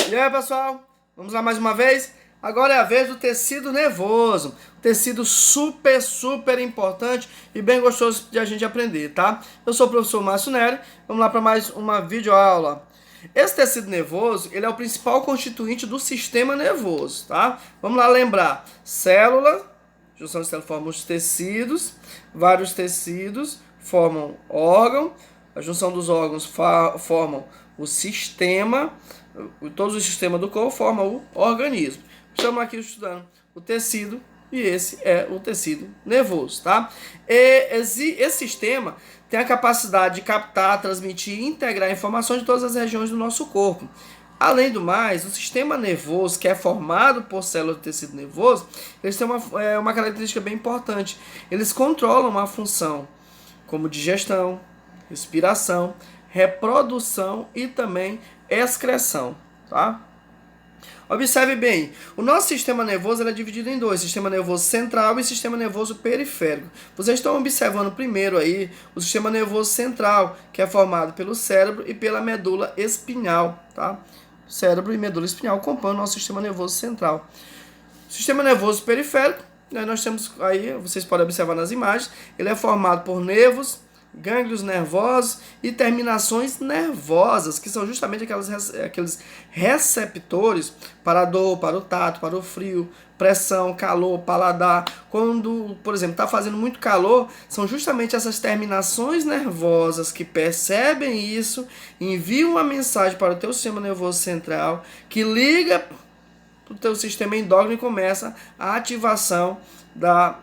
E aí, pessoal, vamos lá mais uma vez? Agora é a vez do tecido nervoso, tecido super importante e bem gostoso de a gente aprender, tá? Eu sou o professor Márcio Nery, vamos lá para mais uma videoaula. Esse tecido nervoso, ele é o principal constituinte do sistema nervoso, tá? Vamos lá lembrar, célula, junção de células formam os tecidos, vários tecidos formam órgão, a junção dos órgãos formam o sistema, todos os sistemas do corpo formam o organismo. Estamos aqui estudando o tecido e esse é o tecido nervoso, tá? Esse sistema tem a capacidade de captar, transmitir e integrar informações de todas as regiões do nosso corpo. Além do mais, o sistema nervoso, que é formado por células do tecido nervoso, eles têm uma característica bem importante. Eles controlam uma função como digestão, respiração, reprodução e também excreção, tá? Observe bem, o nosso sistema nervoso é dividido em dois, sistema nervoso central e sistema nervoso periférico. Vocês estão observando primeiro aí o sistema nervoso central, que é formado pelo cérebro e pela medula espinhal, tá? Cérebro e medula espinhal compõem o nosso sistema nervoso central. Sistema nervoso periférico, nós temos aí, vocês podem observar nas imagens, ele é formado por nervos, gânglios nervosos e terminações nervosas, que são justamente aqueles receptores para a dor, para o tato, para o frio, pressão, calor, paladar. Quando, por exemplo, está fazendo muito calor, são justamente essas terminações nervosas que percebem isso, enviam uma mensagem para o teu sistema nervoso central, que liga para o teu sistema endócrino e começa a ativação da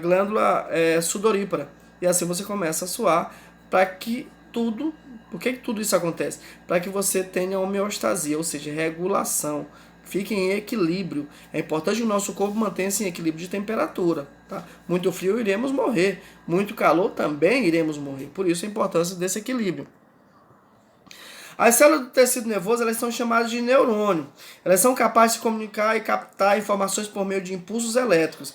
glândula sudorípara. E assim você começa a suar para que tudo... Por que tudo isso acontece? Para que você tenha homeostasia, ou seja, regulação. Fique em equilíbrio. É importante que o nosso corpo mantenha-se em equilíbrio de temperatura. Tá? Muito frio, iremos morrer. Muito calor, também iremos morrer. Por isso a importância desse equilíbrio. As células do tecido nervoso, elas são chamadas de neurônio. Elas são capazes de comunicar e captar informações por meio de impulsos elétricos.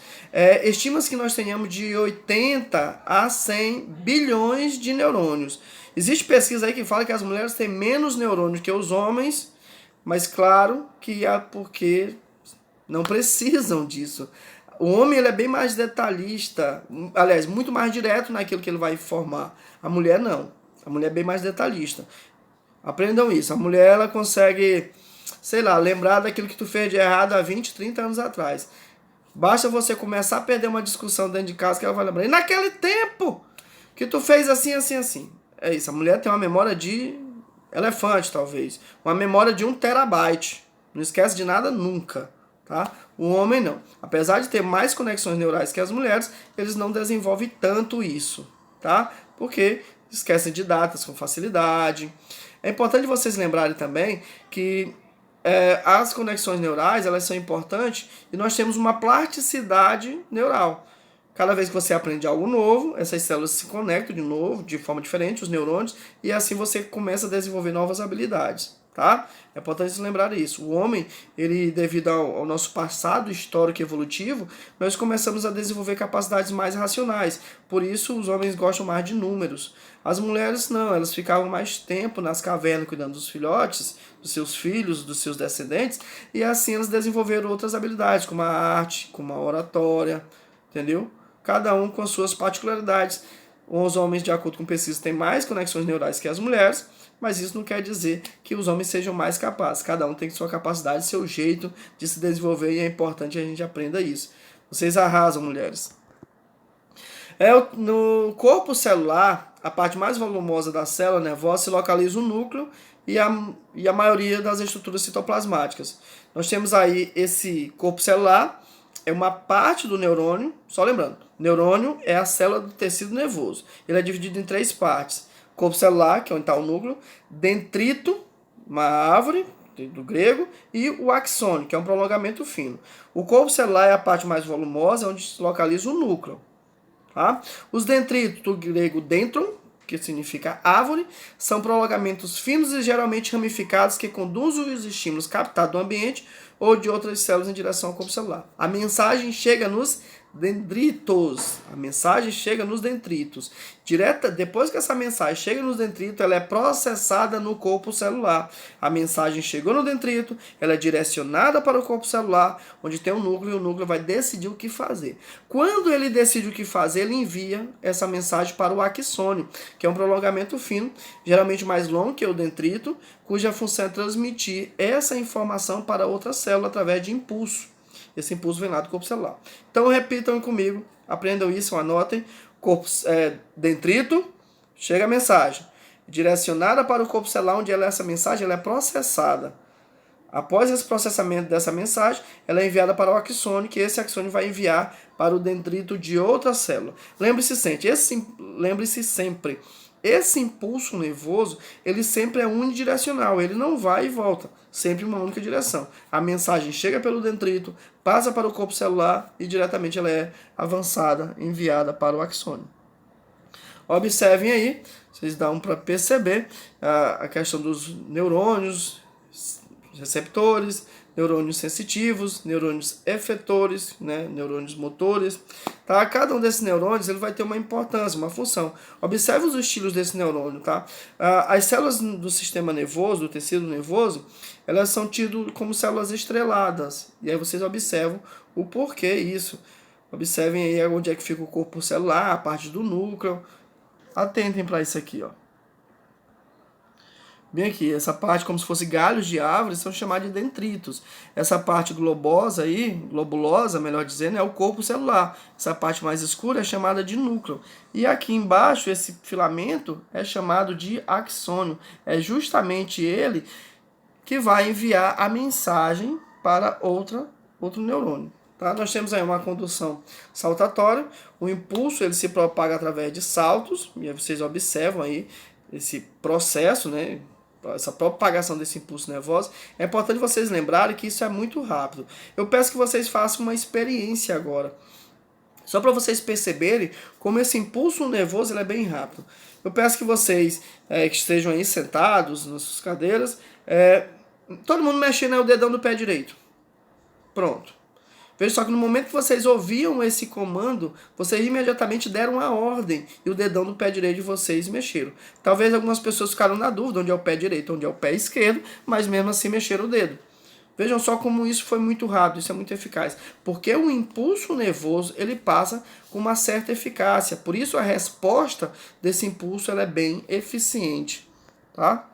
Estima-se que nós tenhamos de 80 a 100 bilhões de neurônios. Existe pesquisa aí que fala que as mulheres têm menos neurônios que os homens, mas claro que é porque não precisam disso. O homem ele é bem mais detalhista, aliás, muito mais direto naquilo que ele vai informar. A mulher não. A mulher é bem mais detalhista. Aprendam isso. A mulher, ela consegue, sei lá, lembrar daquilo que tu fez de errado há 20, 30 anos atrás. Basta você começar a perder uma discussão dentro de casa que ela vai lembrar. E naquele tempo que tu fez assim, assim, assim. É isso. A mulher tem uma memória de elefante, talvez. Uma memória de 1 terabyte. Não esquece de nada nunca, tá? O homem não. Apesar de ter mais conexões neurais que as mulheres, eles não desenvolvem tanto isso, tá? Porque esquecem de datas com facilidade. É importante vocês lembrarem também que as conexões neurais, elas são importantes e nós temos uma plasticidade neural. Cada vez que você aprende algo novo, essas células se conectam de novo, de forma diferente, os neurônios, e assim você começa a desenvolver novas habilidades, tá? É importante lembrar isso. O homem, ele devido ao nosso passado histórico e evolutivo, nós começamos a desenvolver capacidades mais racionais. Por isso, os homens gostam mais de números. As mulheres não, elas ficavam mais tempo nas cavernas cuidando dos filhotes, dos seus filhos, dos seus descendentes, e assim elas desenvolveram outras habilidades, como a arte, como a oratória, entendeu? Cada um com as suas particularidades. Os homens, de acordo com pesquisas, têm mais conexões neurais que as mulheres, mas isso não quer dizer que os homens sejam mais capazes. Cada um tem sua capacidade, seu jeito de se desenvolver, e é importante que a gente aprenda isso. Vocês arrasam, mulheres. No corpo celular, a parte mais volumosa da célula nervosa se localiza o núcleo e a maioria das estruturas citoplasmáticas. Nós temos aí esse corpo celular, é uma parte do neurônio, só lembrando, neurônio é a célula do tecido nervoso. Ele é dividido em 3 partes. Corpo celular, que é onde está o núcleo, dendrito, uma árvore, do grego, e o axônio, que é um prolongamento fino. O corpo celular é a parte mais volumosa, onde se localiza o núcleo. Tá? Os dendritos, do grego dendron, que significa árvore, são prolongamentos finos e geralmente ramificados que conduzem os estímulos captados do ambiente ou de outras células em direção ao corpo celular. A mensagem chega nos dendritos. A mensagem chega nos dendritos. Depois que essa mensagem chega nos dendritos, ela é processada no corpo celular. A mensagem chegou no dendrito, ela é direcionada para o corpo celular, onde tem um núcleo, e o núcleo vai decidir o que fazer. Quando ele decide o que fazer, ele envia essa mensagem para o axônio, que é um prolongamento fino, geralmente mais longo que o dendrito, cuja função é transmitir essa informação para outra célula através de impulso. Esse impulso vem lá do corpo celular. Então repitam comigo, aprendam isso, anotem. Dendrito, chega a mensagem. Direcionada para o corpo celular, onde essa mensagem ela é processada. Após esse processamento dessa mensagem, ela é enviada para o axônio, que esse axônio vai enviar para o dendrito de outra célula. Lembre-se sempre, esse impulso nervoso, ele sempre é unidirecional, ele não vai e volta, sempre em uma única direção. A mensagem chega pelo dendrito, passa para o corpo celular e diretamente ela é avançada, enviada para o axônio. Observem aí, vocês dão para perceber a questão dos neurônios, receptores, neurônios sensitivos, neurônios efetores, né, neurônios motores. Tá? Cada um desses neurônios ele vai ter uma importância, uma função. Observe os estilos desse neurônio. Tá? As células do sistema nervoso, do tecido nervoso, elas são tidas como células estreladas. E aí vocês observam o porquê isso. Observem aí onde é que fica o corpo celular, a parte do núcleo. Atentem para isso aqui, ó. Bem aqui, essa parte como se fosse galhos de árvores são chamados de dendritos. Essa parte globulosa, melhor dizendo, é o corpo celular. Essa parte mais escura é chamada de núcleo. E aqui embaixo, esse filamento é chamado de axônio. É justamente ele que vai enviar a mensagem para outro neurônio. Tá? Nós temos aí uma condução saltatória. O impulso ele se propaga através de saltos. E aí vocês observam aí esse processo, né? Essa propagação desse impulso nervoso. É importante vocês lembrarem que isso é muito rápido. Eu peço que vocês façam uma experiência agora, só para vocês perceberem como esse impulso nervoso ele é bem rápido. Eu peço que vocês que estejam aí sentados nas suas cadeiras, todo mundo mexendo aí o dedão do pé direito. Pronto. Veja só que no momento que vocês ouviam esse comando, vocês imediatamente deram a ordem e o dedão do pé direito de vocês mexeram. Talvez algumas pessoas ficaram na dúvida onde é o pé direito, onde é o pé esquerdo, mas mesmo assim mexeram o dedo. Vejam só como isso foi muito rápido, isso é muito eficaz. Porque o impulso nervoso, ele passa com uma certa eficácia. Por isso a resposta desse impulso ela é bem eficiente. Tá?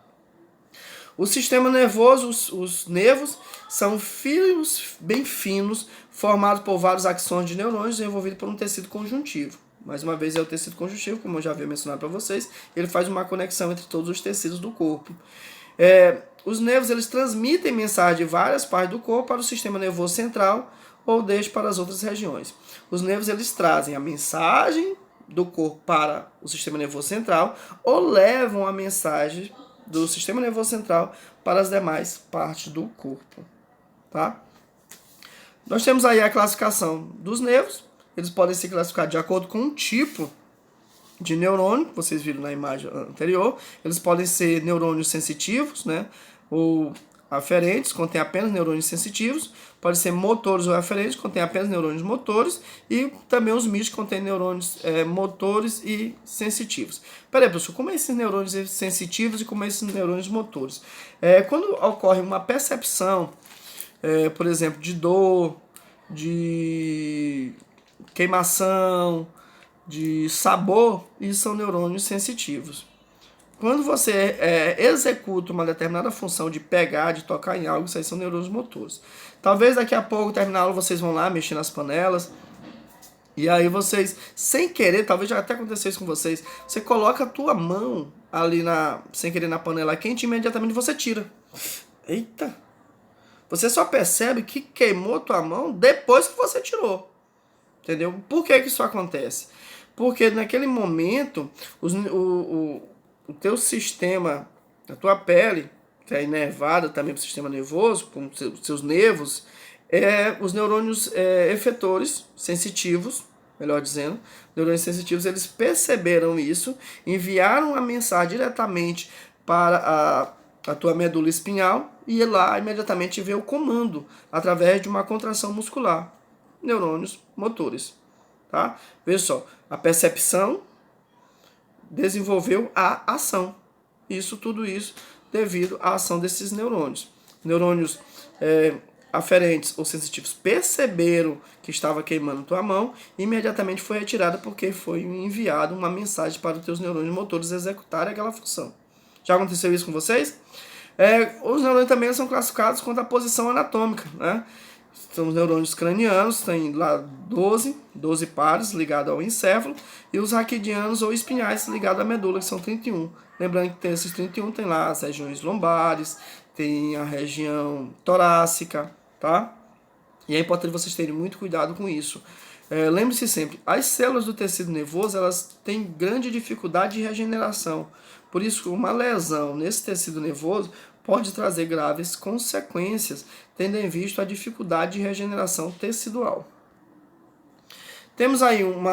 O sistema nervoso, os nervos, são fios bem finos, formados por vários axônios de neurônios envolvidos por um tecido conjuntivo. Mais uma vez é o tecido conjuntivo, como eu já havia mencionado para vocês, ele faz uma conexão entre todos os tecidos do corpo. Os nervos eles transmitem mensagem de várias partes do corpo para o sistema nervoso central ou deixam para as outras regiões. Os nervos eles trazem a mensagem do corpo para o sistema nervoso central ou levam a mensagem do sistema nervoso central para as demais partes do corpo. Tá? Nós temos aí a classificação dos nervos. Eles podem ser classificados de acordo com um tipo de neurônio, que vocês viram na imagem anterior. Eles podem ser neurônios sensitivos, né? Ou aferentes, contém apenas neurônios sensitivos. Pode ser motores ou aferentes, contém apenas neurônios motores. E também os mistos contêm neurônios motores e sensitivos. Peraí, professor, como é esses neurônios sensitivos e como é esses neurônios motores? Quando ocorre uma percepção, por exemplo, de dor, de queimação, de sabor, isso são neurônios sensitivos. Quando você executa uma determinada função de pegar, de tocar em algo, isso aí são neurônios motores. Talvez daqui a pouco, terminar a aula, vocês vão lá mexer nas panelas, e aí vocês, sem querer, talvez já até aconteceu isso com vocês, você coloca a tua mão ali, sem querer, na panela quente, e imediatamente você tira. Eita! Você só percebe que queimou tua mão depois que você tirou. Entendeu? Por que isso acontece? Porque naquele momento, o teu sistema, a tua pele, que é inervada também para o sistema nervoso, com seus nervos, os neurônios efetores, sensitivos, melhor dizendo, neurônios sensitivos, eles perceberam isso, enviaram a mensagem diretamente para a tua medula espinhal e lá imediatamente vê o comando através de uma contração muscular, neurônios motores. tá? Veja só, a percepção desenvolveu a ação. Tudo isso devido à ação desses neurônios. Neurônios aferentes ou sensitivos perceberam que estava queimando tua mão e imediatamente foi retirada porque foi enviada uma mensagem para os teus neurônios motores executarem aquela função. Já aconteceu isso com vocês? Os neurônios também são classificados quanto à posição anatômica, né? São os neurônios cranianos, tem lá 12 pares ligados ao encéfalo, e os raquidianos ou espinhais ligados à medula, que são 31. Lembrando que tem esses 31, tem lá as regiões lombares, tem a região torácica, tá? E é importante vocês terem muito cuidado com isso. Lembre-se sempre, as células do tecido nervoso, elas têm grande dificuldade de regeneração. Por isso, uma lesão nesse tecido nervoso pode trazer graves consequências, tendo em vista a dificuldade de regeneração tecidual. Temos aí um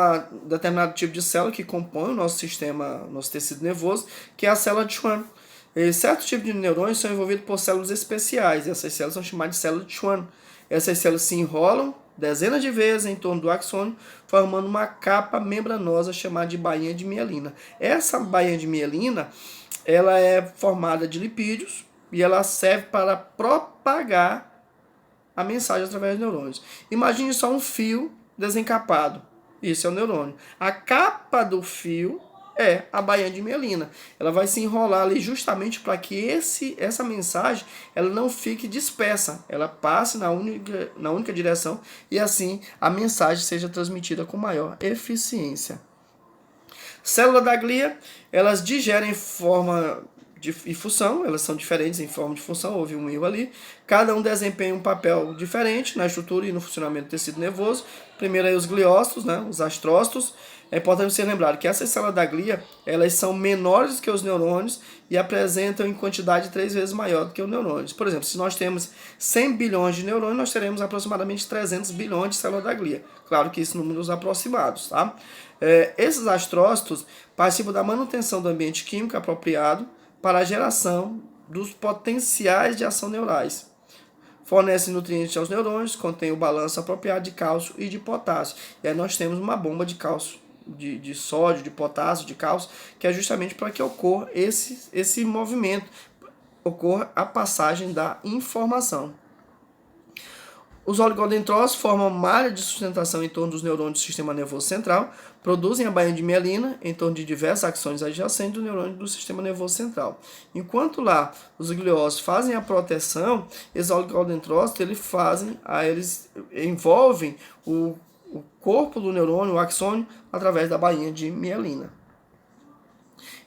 determinado tipo de célula que compõe o nosso sistema, nosso tecido nervoso, que é a célula de Schwann. Certos tipos de neurônios são envolvidos por células especiais, e essas células são chamadas de células de Schwann. Essas células se enrolam dezenas de vezes em torno do axônio, formando uma capa membranosa chamada de bainha de mielina. Essa bainha de mielina, ela é formada de lipídios e ela serve para propagar a mensagem através dos neurônios. Imagine só um fio desencapado. Isso é o neurônio. A capa do fio é a bainha de mielina. Ela vai se enrolar ali justamente para que essa mensagem ela não fique dispersa. Ela passe na única direção e assim a mensagem seja transmitida com maior eficiência. Célula da glia, elas digerem em forma e função, elas são diferentes em forma de função, houve um erro ali. Cada um desempenha um papel diferente na estrutura e no funcionamento do tecido nervoso. Primeiro aí os gliócitos, né, os astrócitos. É importante você lembrar que essas células da glia, elas são menores que os neurônios e apresentam em quantidade 3 vezes maior do que os neurônios. Por exemplo, se nós temos 100 bilhões de neurônios, nós teremos aproximadamente 300 bilhões de células da glia. Claro que isso números aproximados, tá? Esses astrócitos participam da manutenção do ambiente químico apropriado para a geração dos potenciais de ação neurais. Fornece nutrientes aos neurônios, contém o balanço apropriado de cálcio e de potássio. E aí nós temos uma bomba de cálcio, de sódio, de potássio, de cálcio, que é justamente para que ocorra esse movimento, ocorra a passagem da informação. Os oligodendrócitos formam malha de sustentação em torno dos neurônios do sistema nervoso central, produzem a bainha de mielina em torno de diversas axônios adjacentes do neurônio do sistema nervoso central. Enquanto lá os gliócitos fazem a proteção, esses oligodendrócitos eles envolvem o corpo do neurônio, o axônio, através da bainha de mielina.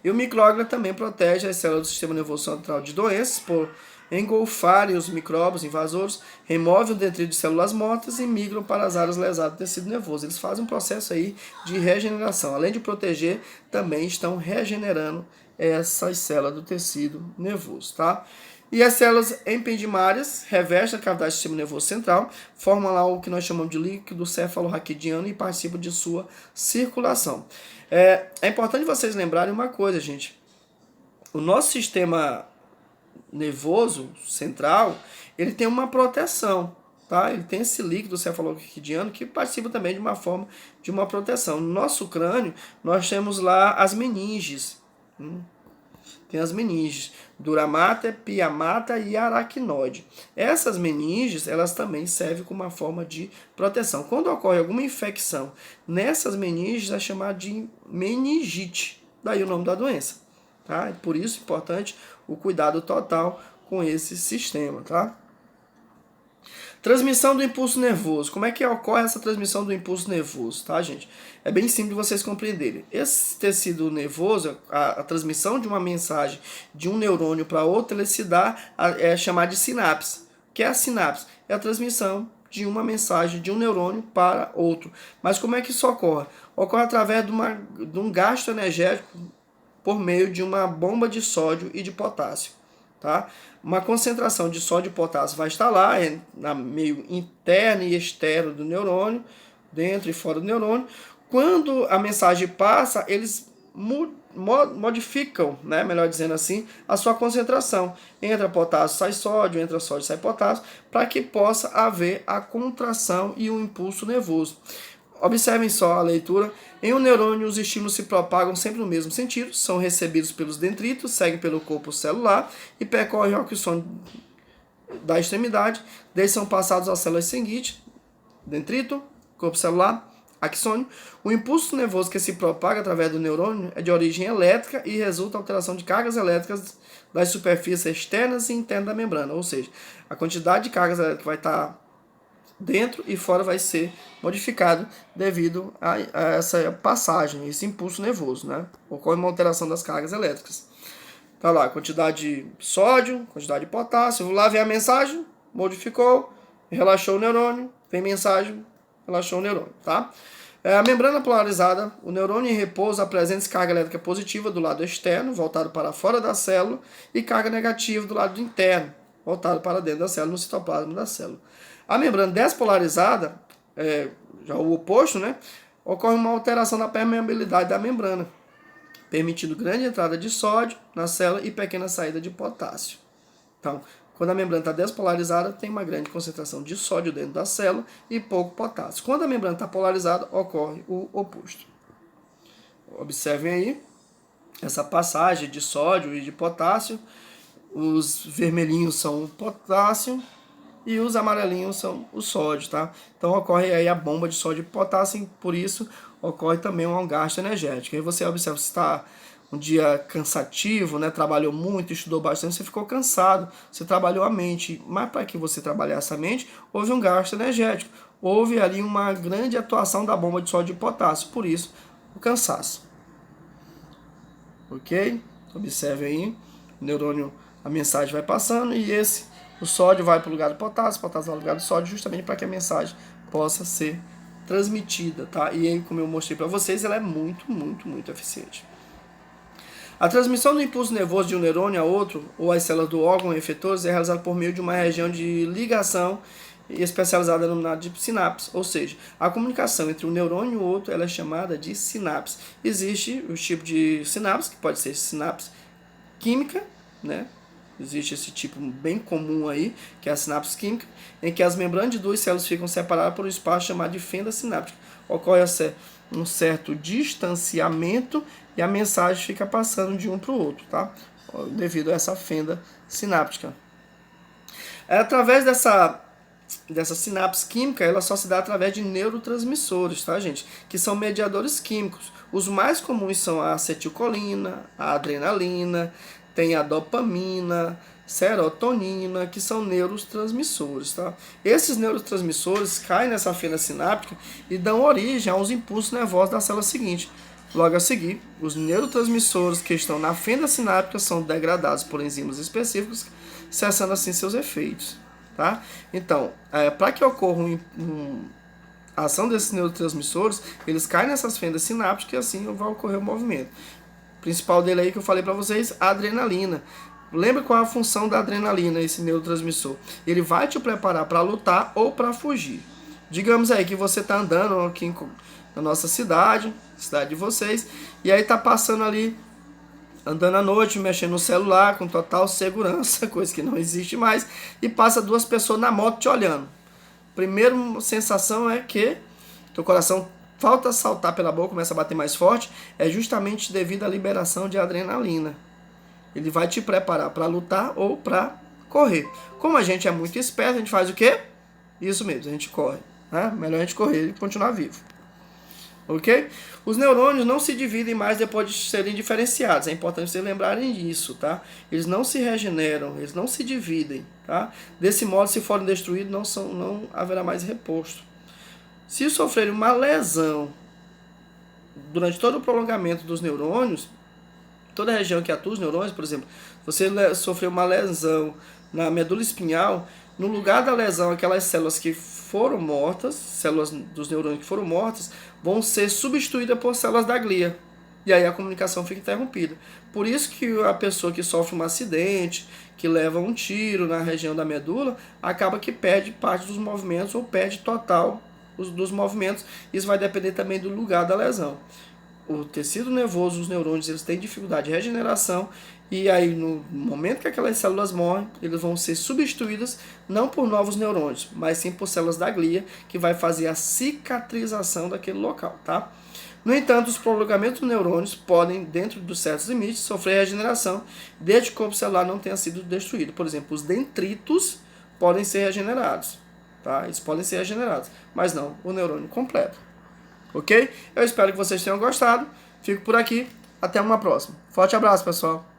E o micróglia também protege as células do sistema nervoso central de doenças por engolfarem os micróbios invasores, removem o detrito de células mortas e migram para as áreas lesadas do tecido nervoso. Eles fazem um processo aí de regeneração. Além de proteger, também estão regenerando essas células do tecido nervoso, tá? E as células ependimárias revestem a cavidade do sistema nervoso central, formam lá o que nós chamamos de líquido cefalorraquidiano e participam de sua circulação. É importante vocês lembrarem uma coisa, gente. O nosso sistema nervoso central, ele tem uma proteção, tá? Ele tem esse líquido cefalorraquidiano que participa também de uma forma de uma proteção. No nosso crânio, nós temos lá as meninges. Tem as meninges, dura mater, pia mater e aracnoide. Essas meninges, elas também servem como uma forma de proteção. Quando ocorre alguma infecção nessas meninges, é chamada de meningite. Daí o nome da doença. Tá? E por isso é importante o cuidado total com esse sistema. Tá? Transmissão do impulso nervoso. Como é que ocorre essa transmissão do impulso nervoso, tá, gente? É bem simples de vocês compreenderem. Esse tecido nervoso, a transmissão de uma mensagem de um neurônio para outro, ele se dá, é chamada de sinapse. O que é a sinapse? É a transmissão de uma mensagem de um neurônio para outro. Mas como é que isso ocorre? Ocorre através de um gasto energético por meio de uma bomba de sódio e de potássio. Tá? Uma concentração de sódio e potássio vai estar lá, na meio interno e externo do neurônio, dentro e fora do neurônio. Quando a mensagem passa, eles modificam, né, melhor dizendo assim, a sua concentração. Entra potássio, sai sódio, entra sódio, sai potássio, para que possa haver a contração e o impulso nervoso. Observem só a leitura. Em um neurônio, os estímulos se propagam sempre no mesmo sentido, são recebidos pelos dendritos, seguem pelo corpo celular e percorrem o axônio da extremidade. Deles são passados às células seguintes, dendrito, corpo celular, axônio. O impulso nervoso que se propaga através do neurônio é de origem elétrica e resulta em alteração de cargas elétricas das superfícies externas e internas da membrana, ou seja, a quantidade de cargas elétricas vai estar dentro e fora vai ser modificado devido a essa passagem, esse impulso nervoso, né? Ocorre uma alteração das cargas elétricas. Tá lá, quantidade de sódio, quantidade de potássio. Vou lá ver a mensagem, modificou, relaxou o neurônio, vem mensagem, relaxou o neurônio, tá? A membrana polarizada, o neurônio em repouso apresenta carga elétrica positiva do lado externo, voltado para fora da célula, e carga negativa do lado interno, voltado para dentro da célula, no citoplasma da célula. A membrana despolarizada, já o oposto, né, ocorre uma alteração na permeabilidade da membrana, permitindo grande entrada de sódio na célula e pequena saída de potássio. Então, quando a membrana está despolarizada, tem uma grande concentração de sódio dentro da célula e pouco potássio. Quando a membrana está polarizada, ocorre o oposto. Observem aí essa passagem de sódio e de potássio. Os vermelhinhos são o potássio e os amarelinhos são o sódio, tá? Então ocorre aí a bomba de sódio e potássio, por isso ocorre também um gasto energético. Aí você observa se está um dia cansativo, né? Trabalhou muito, estudou bastante, você ficou cansado, você trabalhou a mente. Mas para que você trabalhasse a mente, houve um gasto energético. Houve ali uma grande atuação da bomba de sódio e potássio, por isso o cansaço. Ok? Observe aí, o neurônio, a mensagem vai passando e o sódio vai para o lugar do potássio, o potássio vai para o lugar do sódio, justamente para que a mensagem possa ser transmitida, tá? E aí, como eu mostrei para vocês, ela é muito eficiente. A transmissão do impulso nervoso de um neurônio a outro, ou às células do órgão efetores, é realizada por meio de uma região de ligação especializada denominada de sinapse, ou seja, a comunicação entre um neurônio e o outro ela é chamada de sinapse. Existe os tipos de sinapse, que pode ser sinapse química, né? Existe esse tipo bem comum aí, que é a sinapse química, em que as membranas de duas células ficam separadas por um espaço chamado de fenda sináptica. Ocorre um certo distanciamento e a mensagem fica passando de um para o outro, tá? Devido a essa fenda sináptica. Através dessa sinapse química, ela só se dá através de neurotransmissores, tá, gente? Que são mediadores químicos. Os mais comuns são a acetilcolina, a adrenalina, tem a dopamina, serotonina, que são neurotransmissores, tá? Esses neurotransmissores caem nessa fenda sináptica e dão origem aos impulsos nervosos da célula seguinte. Logo a seguir, os neurotransmissores que estão na fenda sináptica são degradados por enzimas específicos, cessando assim seus efeitos, tá? Então, para que ocorra a ação desses neurotransmissores, eles caem nessas fendas sinápticas e assim vai ocorrer o movimento. O principal dele aí que eu falei para vocês, a adrenalina. Lembra qual é a função da adrenalina, esse neurotransmissor? Ele vai te preparar para lutar ou para fugir. Digamos aí que você está andando aqui na nossa cidade de vocês, e aí está passando ali, andando à noite, mexendo no celular com total segurança, coisa que não existe mais, e passa duas pessoas na moto te olhando. Primeira sensação é que teu coração falta a saltar pela boca, começa a bater mais forte, é justamente devido à liberação de adrenalina. Ele vai te preparar para lutar ou para correr. Como a gente é muito esperto, a gente faz o quê? Isso mesmo, a gente corre. Né? Melhor a gente correr e continuar vivo. Ok? Os neurônios não se dividem mais depois de serem diferenciados. É importante vocês lembrarem disso, tá? Eles não se regeneram, eles não se dividem, tá? Desse modo, se forem destruídos, não haverá mais reposto. Se sofrerem uma lesão durante todo o prolongamento dos neurônios, toda a região que atua os neurônios, por exemplo, você sofreu uma lesão na medula espinhal, no lugar da lesão, aquelas células que foram mortas, células dos neurônios que foram mortas, vão ser substituídas por células da glia. E aí a comunicação fica interrompida. Por isso que a pessoa que sofre um acidente, que leva um tiro na região da medula, acaba que perde parte dos movimentos ou perde total dos movimentos. Isso vai depender também do lugar da lesão. O tecido nervoso, os neurônios, eles têm dificuldade de regeneração E aí, no momento que aquelas células morrem, eles vão ser substituídas não por novos neurônios, mas sim por células da glia, que vai fazer a cicatrização daquele local, tá? No entanto, os prolongamentos dos neurônios podem, dentro de certos limites, sofrer regeneração, desde que o corpo celular não tenha sido destruído. Por exemplo, os dendritos podem ser regenerados, tá? Eles podem ser regenerados, mas não o neurônio completo. Ok? Eu espero que vocês tenham gostado. Fico por aqui. Até uma próxima. Forte abraço, pessoal.